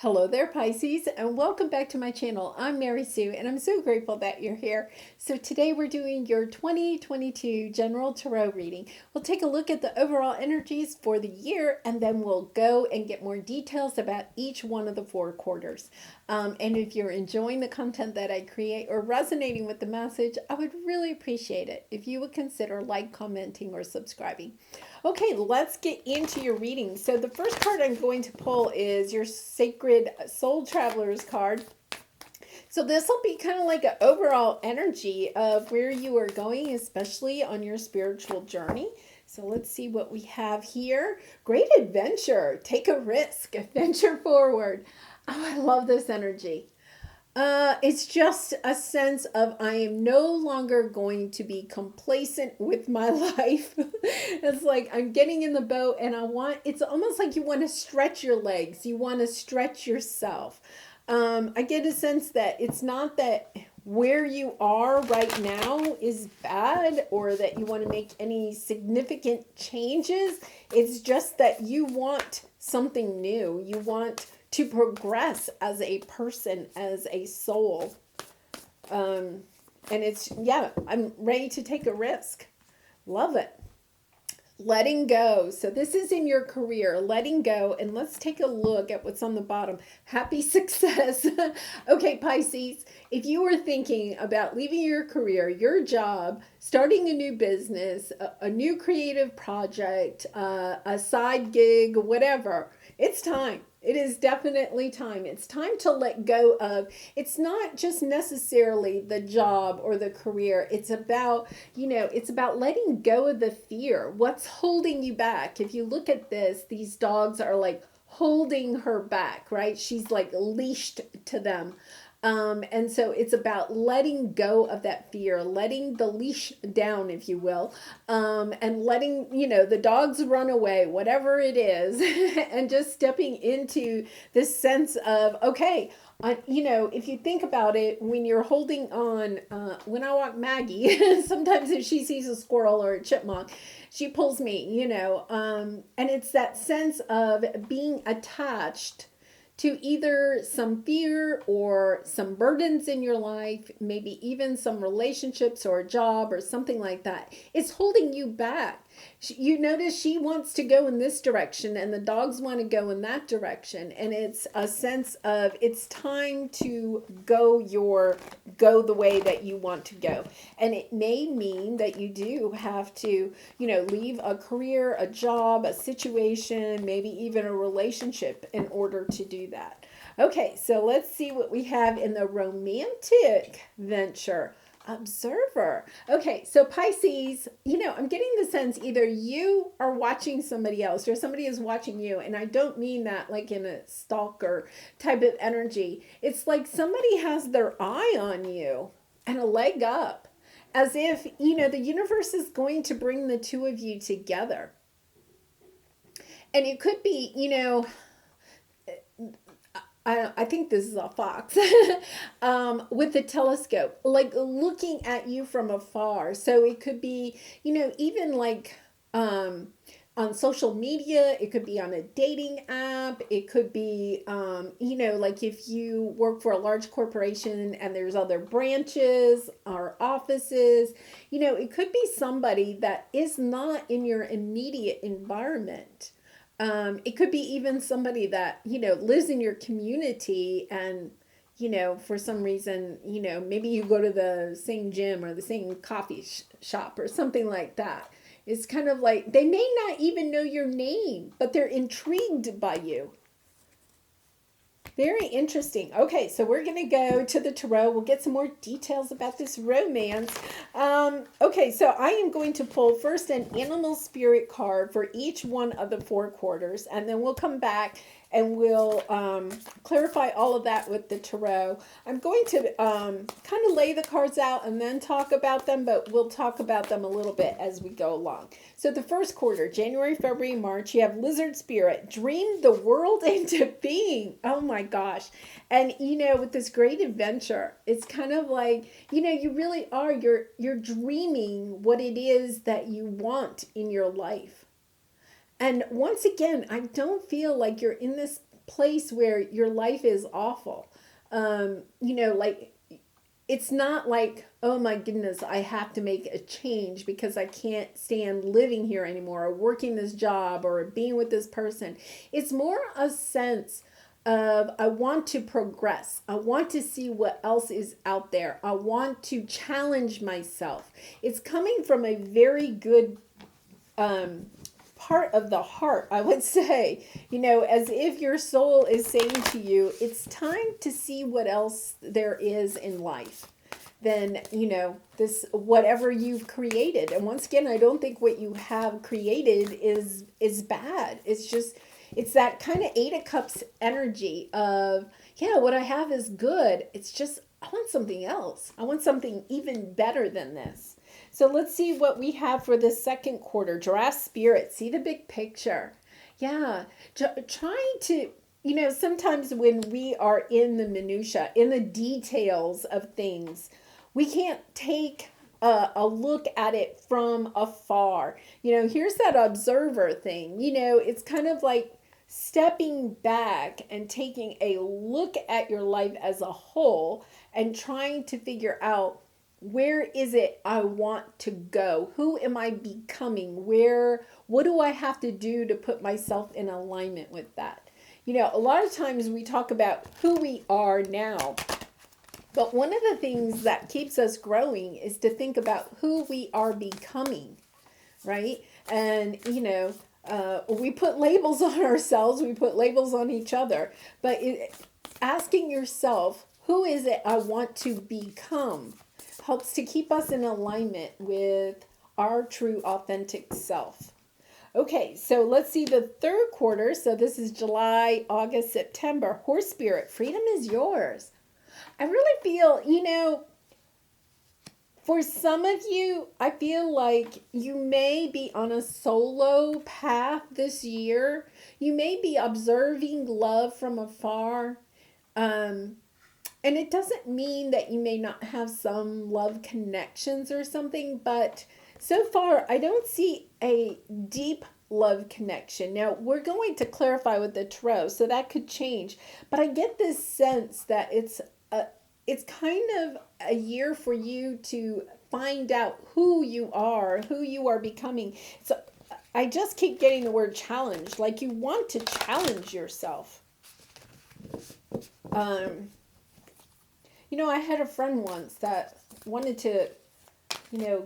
Hello there, Pisces, and welcome back to my channel. I'm Mary Sue, and I'm so grateful that you're here. So today we're doing your 2022 General Tarot reading. We'll take a look at the overall energies for the year, and then we'll go and get more details about each one of the four quarters. And if you're enjoying the content that I create or resonating with the message, I would really appreciate it if you would consider commenting, or subscribing. Okay, let's get into your reading. So the first card I'm going to pull is your Sacred Soul Travelers card. So this will be kind of like an overall energy of where you are going, especially on your spiritual journey. So let's see what we have here. Great adventure. Take a risk. Venture forward. Oh, I love this energy. It's just a sense of I am no longer going to be complacent with my life. It's like I'm getting in the boat and it's almost like you want to stretch your legs. You want to stretch yourself. I get a sense that it's not that where you are right now is bad or that you want to make any significant changes. It's just that you want something new. You want to progress as a person, as a soul. And I'm ready to take a risk. Love it. Letting go. So this is in your career, letting go. And let's take a look at what's on the bottom. Happy success. Okay, Pisces, if you were thinking about leaving your career, your job, starting a new business, a new creative project, a side gig, whatever, it's time. It is definitely time. It's time to let go of, it's not just necessarily the job or the career. It's about, it's about letting go of the fear. What's holding you back? If you look at this, these dogs are like holding her back, right? She's like leashed to them. And so it's about letting go of that fear, letting the leash down, if you will, and letting, the dogs run away, whatever it is, and just stepping into this sense of, okay, if you think about it, when you're holding on, when I walk Maggie, sometimes if she sees a squirrel or a chipmunk, she pulls me, and it's that sense of being attached to either some fear or some burdens in your life, maybe even some relationships or a job or something like that. It's holding you back. You notice she wants to go in this direction and the dogs want to go in that direction. And it's a sense of it's time to go the way that you want to go. And it may mean that you do have to, leave a career, a job, a situation, maybe even a relationship in order to do that. Okay, so let's see what we have in the romantic venture. Observer. Okay, so Pisces, I'm getting the sense either you are watching somebody else or somebody is watching you. And I don't mean that like in a stalker type of energy. It's like somebody has their eye on you and a leg up, as if, the universe is going to bring the two of you together. And it could be, I think this is a fox, with a telescope, like looking at you from afar. So it could be, even like on social media, it could be on a dating app, it could be, like if you work for a large corporation and there's other branches or offices, it could be somebody that is not in your immediate environment. It could be even somebody that, lives in your community and, for some reason, maybe you go to the same gym or the same coffee shop or something like that. It's kind of like they may not even know your name, but they're intrigued by you. Very interesting. Okay, so we're going to go to the tarot. We'll get some more details about this romance. Okay, so I am going to pull first an animal spirit card for each one of the four quarters, and then we'll come back and we'll clarify all of that with the tarot. I'm going to kind of lay the cards out and then talk about them, but we'll talk about them a little bit as we go along. So the first quarter, January, February, March, you have Lizard Spirit, dream the world into being. Oh my gosh. And, with this great adventure, it's kind of like, you really are, you're dreaming what it is that you want in your life. And once again, I don't feel like you're in this place where your life is awful. Like it's not like, oh my goodness, I have to make a change because I can't stand living here anymore or working this job or being with this person. It's more a sense of I want to progress. I want to see what else is out there. I want to challenge myself. It's coming from a very good part of the heart, I would say, as if your soul is saying to you, it's time to see what else there is in life than, this, whatever you've created. And once again, I don't think what you have created is bad. It's that kind of Eight of Cups energy of, yeah, what I have is good. It's just, I want something else. I want something even better than this. So let's see what we have for the second quarter. Giraffe spirit, see the big picture. Yeah, trying to, sometimes when we are in the minutia, in the details of things, we can't take a look at it from afar. Here's that observer thing. It's kind of like stepping back and taking a look at your life as a whole and trying to figure out, where is it I want to go? Who am I becoming? What do I have to do to put myself in alignment with that? A lot of times we talk about who we are now, but one of the things that keeps us growing is to think about who we are becoming, right? And, we put labels on ourselves, we put labels on each other, but asking yourself, who is it I want to become, helps to keep us in alignment with our true authentic self. Okay, so let's see the third quarter. So this is July, August, September. Horse spirit, freedom is yours. I really feel, for some of you, I feel like you may be on a solo path this year. You may be observing love from afar. And it doesn't mean that you may not have some love connections or something, but so far I don't see a deep love connection. Now, we're going to clarify with the tarot, so that could change, but I get this sense that it's kind of a year for you to find out who you are becoming. So I just keep getting the word challenge, like you want to challenge yourself. I had a friend once that wanted to,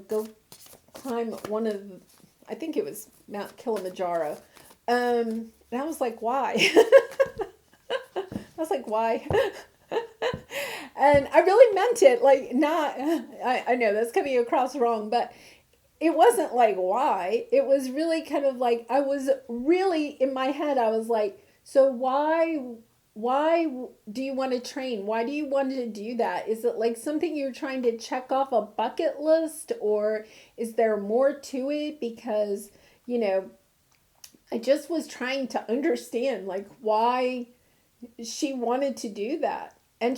go climb I think it was Mount Kilimanjaro. And I was like, why? I was like, why? And I really meant it, like, not, I know that's coming across wrong, but it wasn't like, why? It was really kind of like, I was really, in my head, I was like, so why do you want to train? Why do you want to do that? Is it like something you're trying to check off a bucket list, or is there more to it? Because, I just was trying to understand like why she wanted to do that. And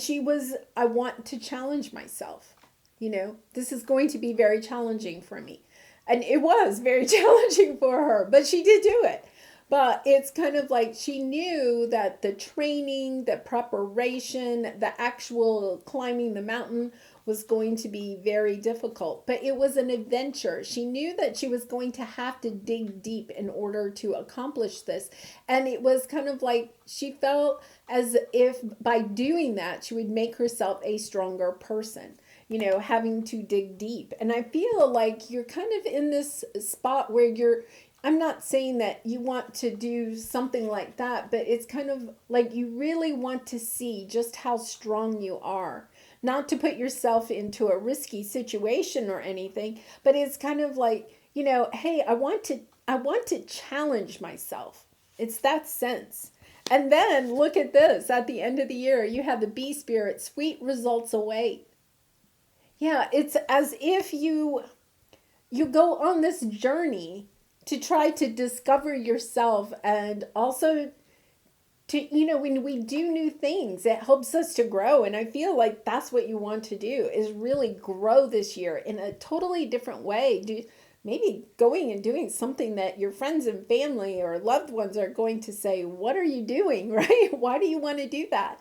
I want to challenge myself. This is going to be very challenging for me. And it was very challenging for her, but she did do it. But it's kind of like she knew that the training, the preparation, the actual climbing the mountain was going to be very difficult. But it was an adventure. She knew that she was going to have to dig deep in order to accomplish this. And it was kind of like she felt as if by doing that, she would make herself a stronger person, having to dig deep. And I feel like you're kind of in this spot where I'm not saying that you want to do something like that, but it's kind of like you really want to see just how strong you are. Not to put yourself into a risky situation or anything, but it's kind of like, hey, I want to challenge myself. It's that sense. And then look at this. At the end of the year, you have the bee spirit, sweet results await. Yeah, it's as if you go on this journey to try to discover yourself, and also to, when we do new things, it helps us to grow. And I feel like that's what you want to do, is really grow this year in a totally different way. maybe going and doing something that your friends and family or loved ones are going to say, what are you doing, right? Why do you want to do that?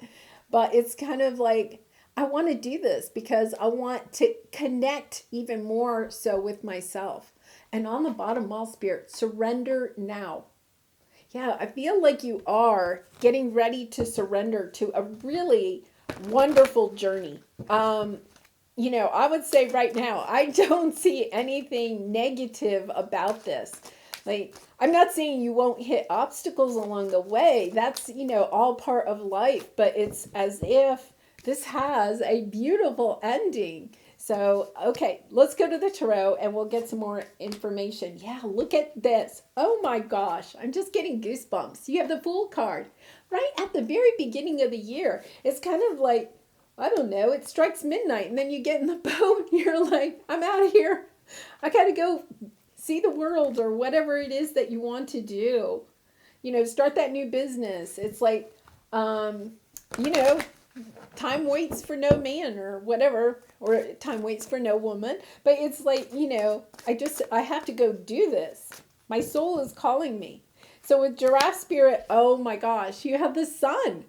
But it's kind of like, I want to do this because I want to connect even more so with myself. And on the bottom, Mall Spirit, surrender now. Yeah, I feel like you are getting ready to surrender to a really wonderful journey. I would say right now, I don't see anything negative about this. Like, I'm not saying you won't hit obstacles along the way. That's, all part of life, but it's as if this has a beautiful ending. So, okay, let's go to the tarot and we'll get some more information. Yeah, look at this. Oh my gosh, I'm just getting goosebumps. You have the Fool card right at the very beginning of the year. It's kind of like, I don't know, it strikes midnight and then you get in the boat and you're like, I'm out of here. I got to go see the world or whatever it is that you want to do. Start that new business. It's like, time waits for no man or whatever, or time waits for no woman. But it's like, I have to go do this. My soul is calling me. So with Giraffe Spirit, oh my gosh, you have the sun.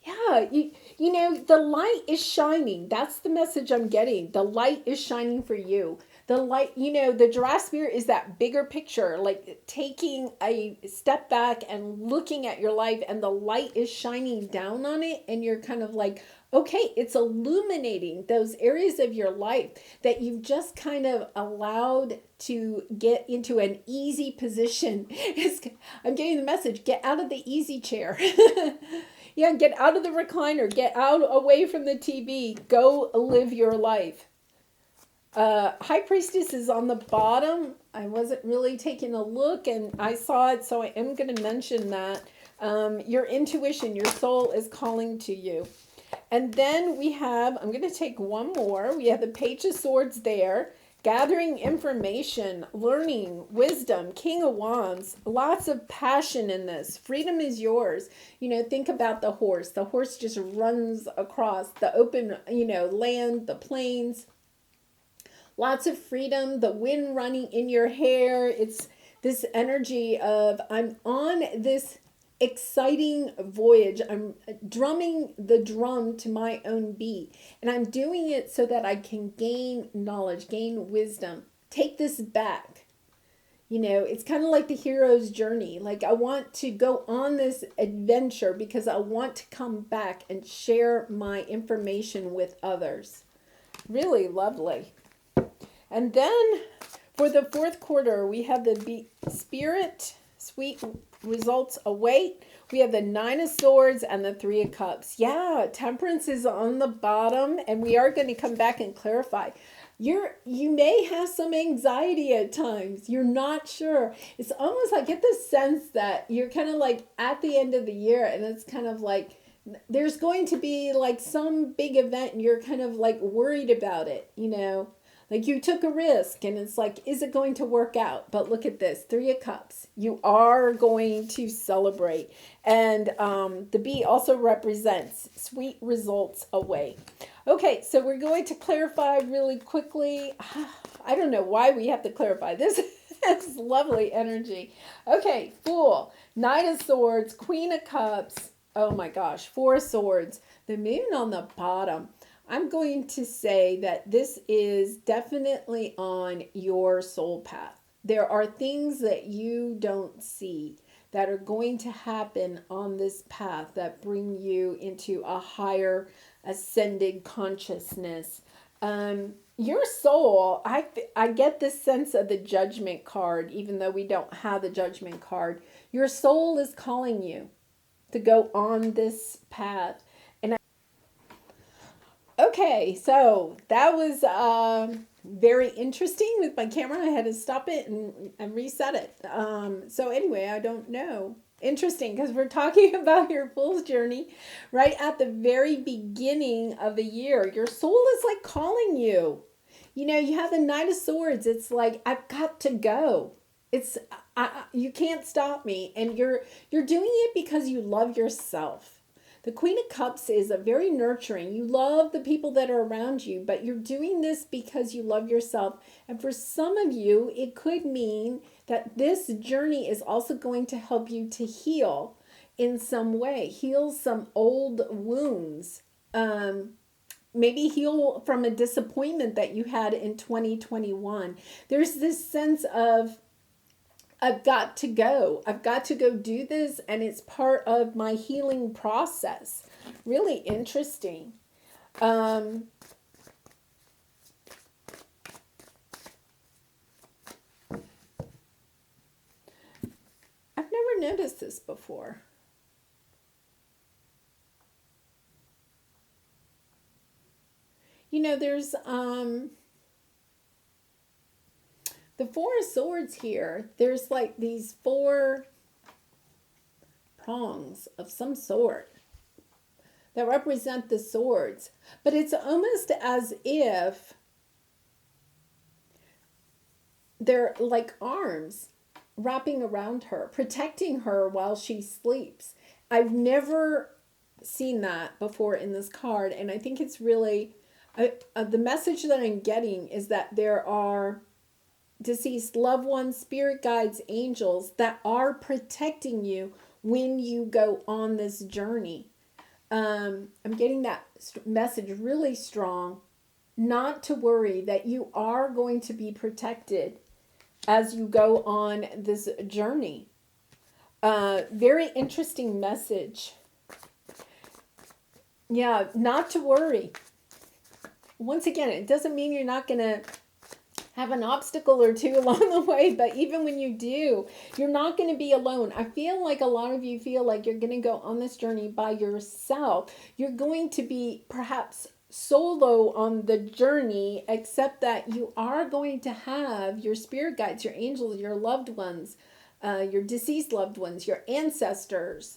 Yeah, the light is shining. That's the message I'm getting. The light is shining for you. The light, the Giraffe Spirit is that bigger picture, like taking a step back and looking at your life, and the light is shining down on it, and you're kind of like, okay, it's illuminating those areas of your life that you've just kind of allowed to get into an easy position. I'm getting the message, get out of the easy chair. Yeah, get out of the recliner, get out away from the TV, go live your life. High Priestess is on the bottom. I wasn't really taking a look and I saw it, so I am going to mention that. Your intuition, your soul is calling to you. And then we have, I'm going to take one more. We have the Page of Swords there. Gathering information, learning, wisdom, King of Wands, lots of passion in this. Freedom is yours. Think about the horse. The horse just runs across the open, land, the plains. Lots of freedom, the wind running in your hair. It's this energy of, I'm on this exciting voyage. I'm drumming the drum to my own beat, and I'm doing it so that I can gain knowledge, gain wisdom, take this back. It's kind of like the hero's journey. Like, I want to go on this adventure because I want to come back and share my information with others. Really lovely. And then for the fourth quarter, we have the Spirit, sweet results await. We have the Nine of Swords and the Three of Cups. Yeah, Temperance is on the bottom, and we are going to come back and clarify. You may have some anxiety at times. You're not sure. It's almost, I get the sense that you're kind of like at the end of the year, and it's kind of like there's going to be like some big event, and you're kind of like worried about it, Like, you took a risk and it's like, is it going to work out? But look at this, Three of Cups. You are going to celebrate. And the bee also represents sweet results away. Okay, so we're going to clarify really quickly. I don't know why we have to clarify this. It's lovely energy. Okay, Fool, Knight of Swords, Queen of Cups. Oh my gosh, Four of Swords. The moon on the bottom. I'm going to say that this is definitely on your soul path. There are things that you don't see that are going to happen on this path that bring you into a higher ascended consciousness. Your soul, I get this sense of the Judgment card, even though we don't have the Judgment card. Your soul is calling you to go on this path. Okay, so that was very interesting with my camera. I had to stop it and reset it. So anyway, I don't know. Interesting, because we're talking about your Fool's journey right at the very beginning of the year. Your soul is like calling you. You have the Knight of Swords. It's like, I've got to go. You can't stop me. And you're doing it because you love yourself. The Queen of Cups is a very nurturing. You love the people that are around you, but you're doing this because you love yourself. And for some of you, it could mean that this journey is also going to help you to heal in some way, heal some old wounds. Maybe heal from a disappointment that you had in 2021. There's this sense of, I've got to go. I've got to go do this, and it's part of my healing process. Really interesting. I've never noticed this before. You know, there's the Four of Swords here. There's like these four prongs of some sort that represent the swords. But it's almost as if they're like arms wrapping around her, protecting her while she sleeps. I've never seen that before in this card, and I think it's really... the message that I'm getting is that there are deceased loved ones, spirit guides, angels that are protecting you when you go on this journey. I'm getting that message really strong. Not to worry, that you are going to be protected as you go on this journey. Very interesting message. Yeah, not to worry. Once again, it doesn't mean you're not going to have an obstacle or two along the way, but even when you do, you're not going to be alone. I feel like a lot of you feel like you're going to go on this journey by yourself. You're going to be perhaps solo on the journey, except that you are going to have your spirit guides, your angels, your loved ones, your deceased loved ones, your ancestors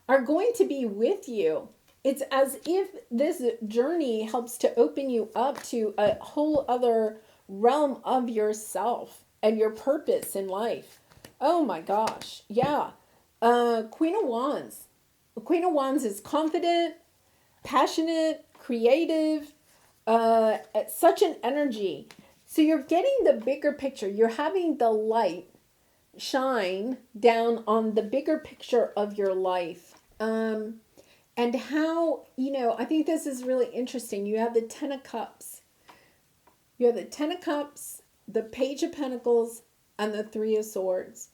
are going to be with you. It's as if this journey helps to open you up to a whole other realm of yourself and your purpose in life. Oh my gosh. Yeah. Queen of Wands. The Queen of Wands is confident, passionate, creative, such an energy. So you're getting the bigger picture. You're having the light shine down on the bigger picture of your life. And how, I think this is really interesting. You have the Ten of Cups. You have the Ten of Cups, the Page of Pentacles, and the Three of Swords.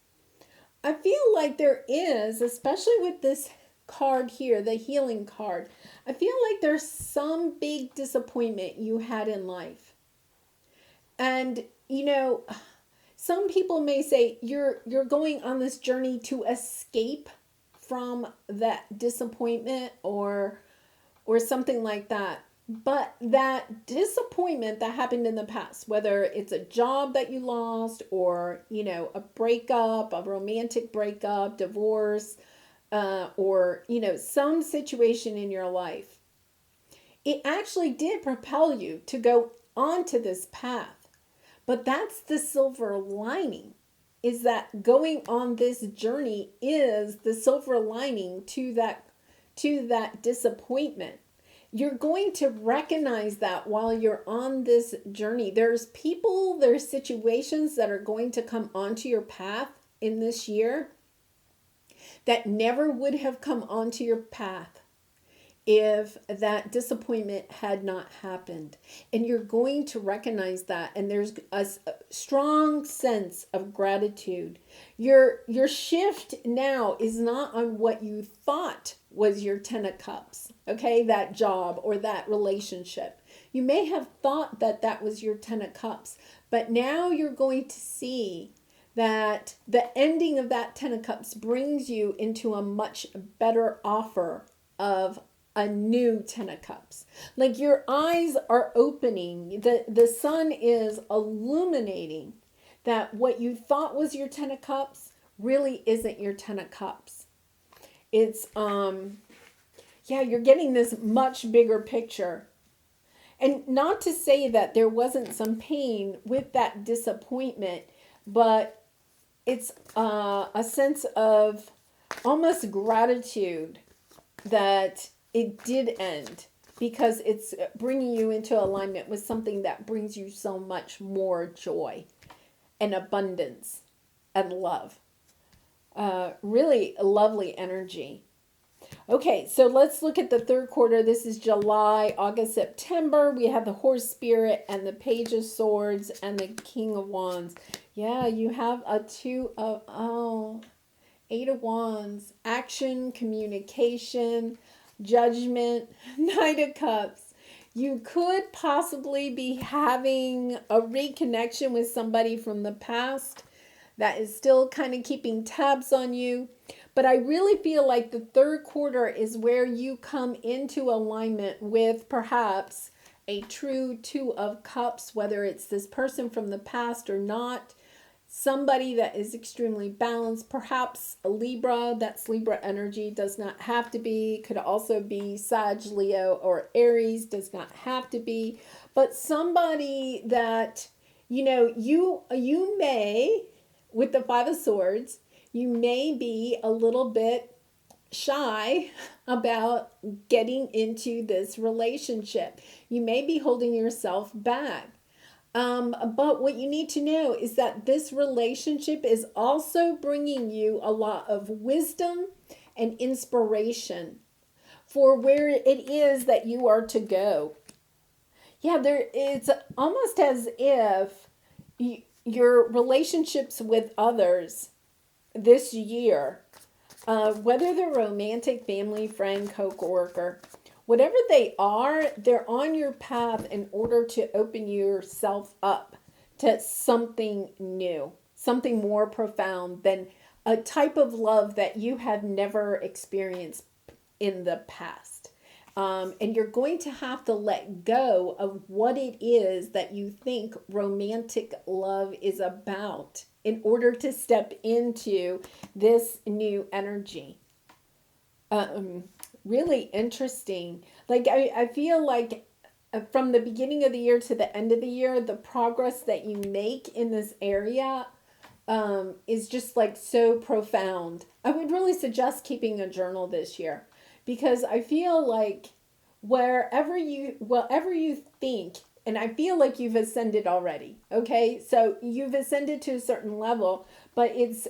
I feel like there is, especially with this card here, the healing card, I feel like there's some big disappointment you had in life. And, some people may say you're going on this journey to escape from that disappointment or something like that. But that disappointment that happened in the past, whether it's a job that you lost or, a breakup, a romantic breakup, divorce, or, some situation in your life, it actually did propel you to go onto this path. But that's the silver lining, is that going on this journey is the silver lining to that disappointment. You're going to recognize that while you're on this journey. There's people, there's situations that are going to come onto your path in this year that never would have come onto your path if that disappointment had not happened. And you're going to recognize that. And there's a strong sense of gratitude. Your shift now is not on what you thought was your Ten of Cups, okay? That job or that relationship. You may have thought that that was your Ten of Cups, but now you're going to see that the ending of that Ten of Cups brings you into a much better offer of a new Ten of Cups. Like your eyes are opening. The sun is illuminating that what you thought was your Ten of Cups really isn't your Ten of Cups. It's, you're getting this much bigger picture. And not to say that there wasn't some pain with that disappointment, but it's a sense of almost gratitude that it did end, because it's bringing you into alignment with something that brings you so much more joy and abundance and love. Really lovely energy. Okay, so let's look at the third quarter. This is July, August, September. We have the Horse Spirit and the Page of Swords and the King of Wands. Yeah, you have a Eight of Wands. Action, communication, judgment, Knight of Cups. You could possibly be having a reconnection with somebody from the past that is still kind of keeping tabs on you. But I really feel like the third quarter is where you come into alignment with perhaps a true Two of Cups, whether it's this person from the past or not. Somebody that is extremely balanced, perhaps a Libra. That's Libra energy. Does not have to be. Could also be Sag, Leo, or Aries. Does not have to be. But somebody that, you may, with the Five of Swords, you may be a little bit shy about getting into this relationship. You may be holding yourself back. But what you need to know is that this relationship is also bringing you a lot of wisdom and inspiration for where it is that you are to go. Yeah, it's almost as if your relationships with others this year, whether they're romantic, family, friend, co-worker, whatever they are, they're on your path in order to open yourself up to something new, something more profound than a type of love that you have never experienced in the past. And you're going to have to let go of what it is that you think romantic love is about in order to step into this new energy. Really interesting. Like, I feel like from the beginning of the year to the end of the year, the progress that you make in this area is just like so profound. I would really suggest keeping a journal this year, because I feel like whatever you think, and I feel like you've ascended already. Okay, so you've ascended to a certain level, but it's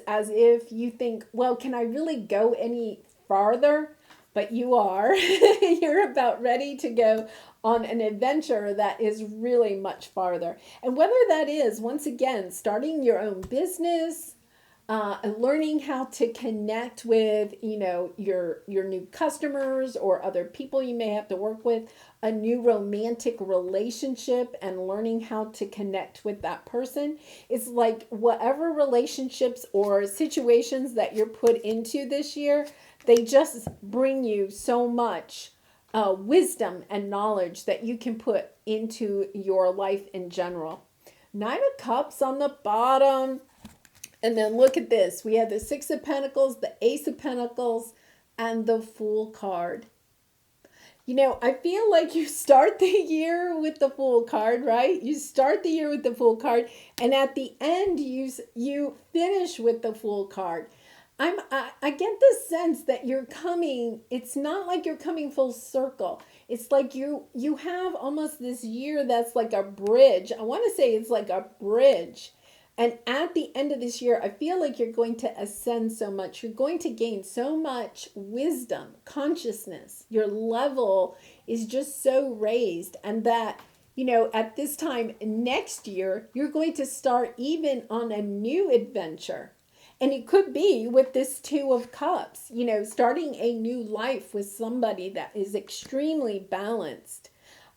as if you think, well, can I really go any farther? But you are. You're about ready to go on an adventure that is really much farther. And whether that is, once again, starting your own business, learning how to connect with, your new customers or other people you may have to work with, a new romantic relationship and learning how to connect with that person. It's like whatever relationships or situations that you're put into this year, they just bring you so much wisdom and knowledge that you can put into your life in general. Nine of Cups on the bottom. And then look at this. We have the Six of Pentacles, the Ace of Pentacles, and the Fool card. I feel like you start the year with the Fool card, right? You start the year with the Fool card, and at the end, you finish with the Fool card. I get the sense that you're coming, it's not like you're coming full circle. It's like you have almost this year that's like a bridge. I want to say it's like a bridge. And at the end of this year, I feel like you're going to ascend so much. You're going to gain so much wisdom, consciousness. Your level is just so raised. And that, at this time next year, you're going to start even on a new adventure. And it could be with this Two of Cups, starting a new life with somebody that is extremely balanced.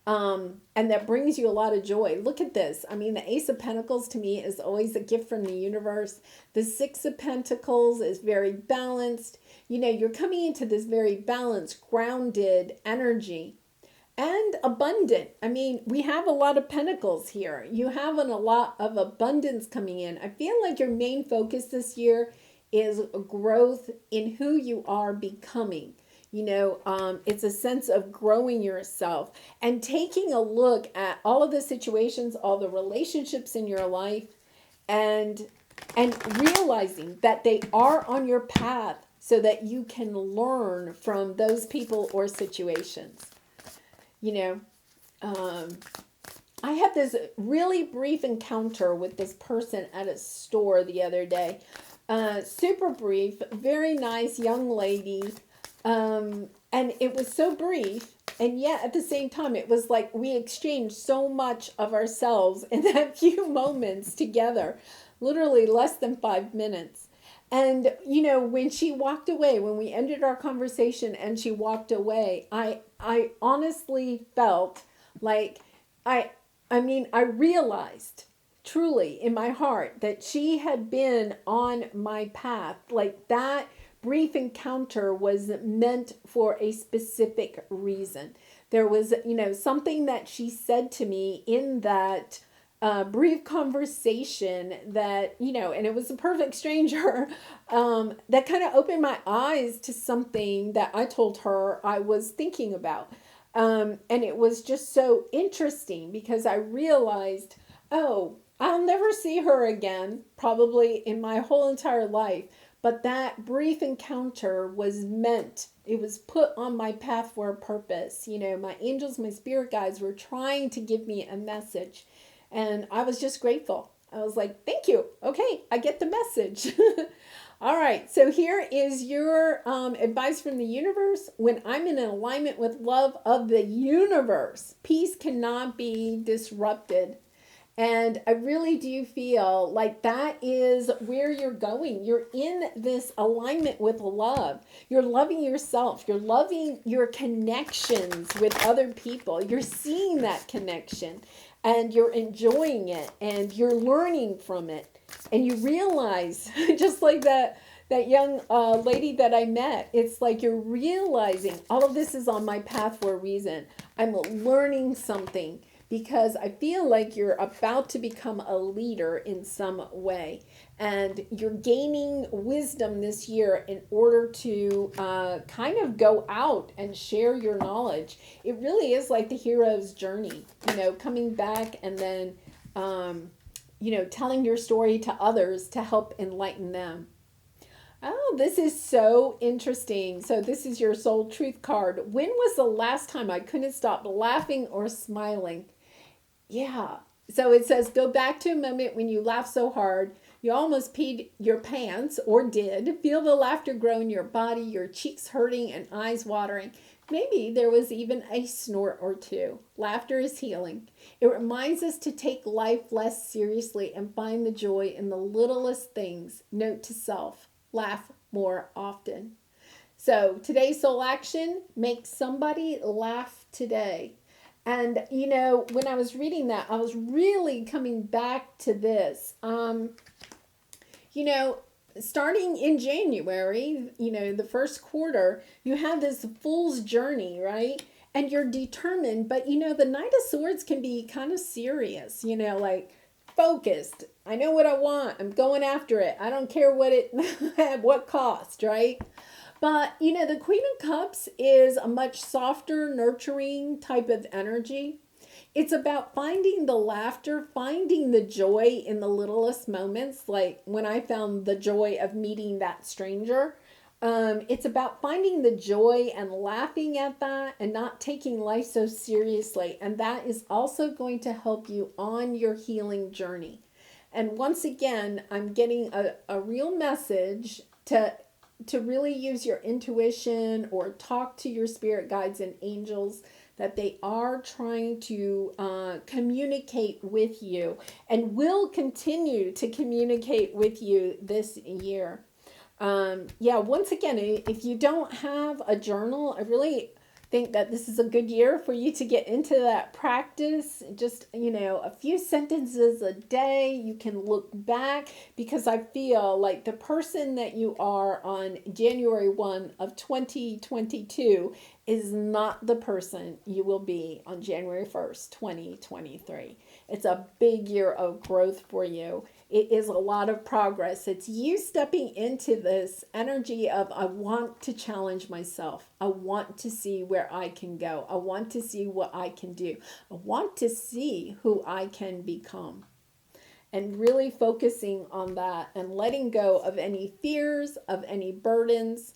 And that brings you a lot of joy. Look at this. I mean, the Ace of Pentacles to me is always a gift from the universe. The Six of Pentacles is very balanced. You're coming into this very balanced, grounded energy and abundant. I mean, we have a lot of pentacles here. You have a lot of abundance coming in. I feel like your main focus this year is growth in who you are becoming. It's a sense of growing yourself and taking a look at all of the situations, all the relationships in your life, and realizing that they are on your path so that you can learn from those people or situations. You know, I had this really brief encounter with this person at a store the other day. Super brief, very nice young lady. And it was so brief. And yet at the same time, it was like we exchanged so much of ourselves in that few moments together, literally less than 5 minutes. And, you know, when she walked away, when we ended our conversation and she walked away, I honestly felt like I realized truly in my heart that she had been on my path. Like that brief encounter was meant for a specific reason. There was, you know, something that she said to me in that brief conversation that, you know, and it was a perfect stranger, that kind of opened my eyes to something that I told her I was thinking about. And it was just so interesting because I realized, oh, I'll never see her again, probably in my whole entire life. But that brief encounter was meant, it was put on my path for a purpose. You know, my angels, my spirit guides were trying to give me a message. And I was just grateful. I was like, thank you. Okay, I get the message. All right, so here is your advice from the universe. When I'm in alignment with love of the universe, peace cannot be disrupted. And I really do feel like that is where you're going. You're in this alignment with love. You're loving yourself. You're loving your connections with other people. You're seeing that connection and you're enjoying it and you're learning from it. And you realize, just like that young lady that I met, it's like you're realizing all of this is on my path for a reason. I'm learning something. Because I feel like you're about to become a leader in some way. And you're gaining wisdom this year in order to kind of go out and share your knowledge. It really is like the hero's journey, you know, coming back and then, you know, telling your story to others to help enlighten them. Oh, this is so interesting. So this is your soul truth card. When was the last time I couldn't stop laughing or smiling? Yeah. So it says, go back to a moment when you laughed so hard, you almost peed your pants or did. Feel the laughter grow in your body, your cheeks hurting and eyes watering. Maybe there was even a snort or two. Laughter is healing. It reminds us to take life less seriously and find the joy in the littlest things. Note to self, laugh more often. So today's soul action, make somebody laugh today. And, you know, when I was reading that, I was really coming back to this. You know, starting in January, you know, the first quarter, you have this fool's journey, right? And you're determined. But, you know, the Knight of Swords can be kind of serious, you know, like focused. I know what I want. I'm going after it. I don't care what it, at what cost, right? But, you know, the Queen of Cups is a much softer, nurturing type of energy. It's about finding the laughter, finding the joy in the littlest moments, like when I found the joy of meeting that stranger. It's about finding the joy and laughing at that and not taking life so seriously. And that is also going to help you on your healing journey. And once again, I'm getting a real message to really use your intuition or talk to your spirit guides and angels, that they are trying to communicate with you and will continue to communicate with you this year. Yeah, once again, if you don't have a journal, I really think that this is a good year for you to get into that practice. Just, you know, a few sentences a day. You can look back, because I feel like the person that you are on January 1 of 2022 is not the person you will be on January 1st, 2023. It's a big year of growth for you. It is a lot of progress. It's you stepping into this energy of, I want to challenge myself. I want to see where I can go. I want to see what I can do. I want to see who I can become. and really focusing on that and letting go of any fears, of any burdens,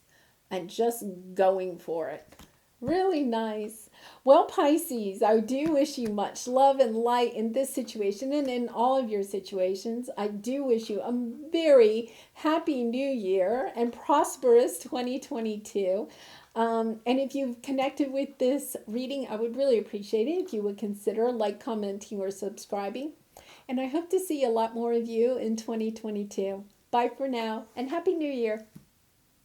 and just going for it. Really nice. Well, Pisces, I do wish you much love and light in this situation and in all of your situations. I do wish you a very happy new year and prosperous 2022. And if you've connected with this reading, I would really appreciate it if you would consider like, commenting, or subscribing. And I hope to see a lot more of you in 2022. Bye for now, and Happy New Year.